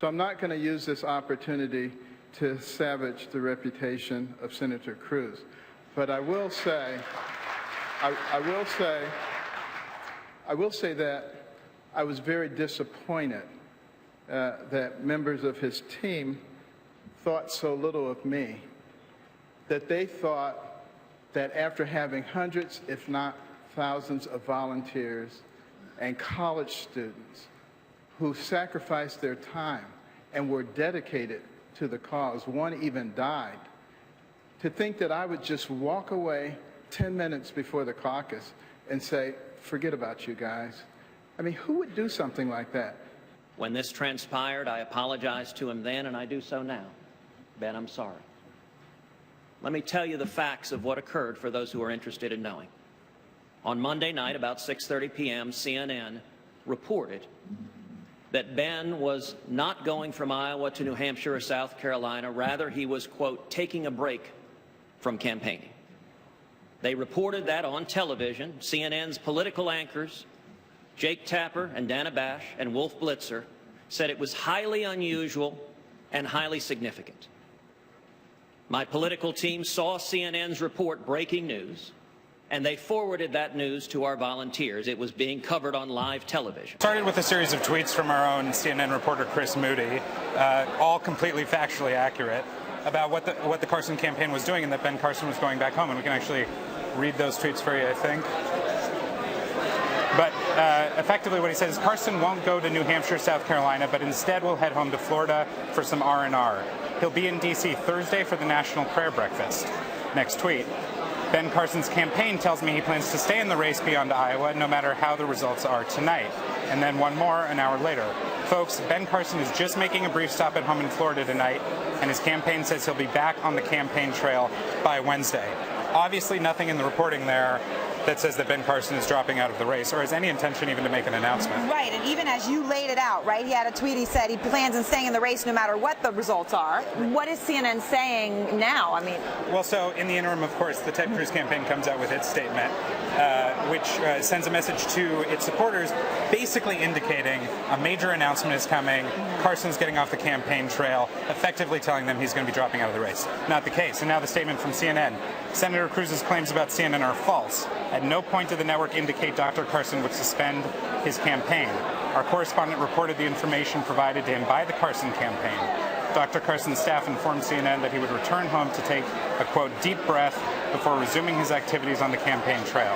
So I'm not going to use this opportunity to savage the reputation of Senator Cruz. But I will say, I will say that I was very disappointed that members of his team thought so little of me, that they thought that after having hundreds, if not thousands, of volunteers and college students who sacrificed their time and were dedicated to the cause, one even died, to think that I would just walk away 10 minutes before the caucus and say, forget about you guys. I mean, who would do something like that? When this transpired, I apologized to him then, and I do so now. Ben, I'm sorry. Let me tell you the facts of what occurred for those who are interested in knowing. On Monday night, about 6:30 p.m., CNN reported that Ben was not going from Iowa to New Hampshire or South Carolina. Rather, he was, quote, taking a break from campaigning. They reported that on television. CNN's political anchors, Jake Tapper and Dana Bash and Wolf Blitzer, said it was highly unusual and highly significant. My political team saw CNN's report breaking news, and they forwarded that news to our volunteers. It was being covered on live television. Started with a series of tweets from our own CNN reporter, Chris Moody, all completely factually accurate, about what the Carson campaign was doing and that Ben Carson was going back home. And we can actually read those tweets for you, I think. But effectively what he says is Carson won't go to New Hampshire, South Carolina, but instead will head home to Florida for some R&R. He'll be in D.C. Thursday for the National Prayer Breakfast. Next tweet. Ben Carson's campaign tells me he plans to stay in the race beyond Iowa, no matter how the results are tonight. And then one more an hour later. Folks, Ben Carson is just making a brief stop at home in Florida tonight, and his campaign says he'll be back on the campaign trail by Wednesday. Obviously nothing in the reporting there that says that Ben Carson is dropping out of the race or has any intention even to make an announcement. Right, and even as you laid it out, right, he had a tweet, he said he plans on staying in the race no matter what the results are. What is CNN saying now? I mean, well, so in the interim, of course, the Ted Cruz campaign comes out with its statement, which sends a message to its supporters basically indicating a major announcement is coming, Carson's getting off the campaign trail, effectively telling them he's going to be dropping out of the race. Not the case. And now the statement from CNN. Senator Cruz's claims about CNN are false. At no point did the network indicate Dr. Carson would suspend his campaign. Our correspondent reported the information provided to him by the Carson campaign. Dr. Carson's staff informed CNN that he would return home to take a, quote, deep breath before resuming his activities on the campaign trail.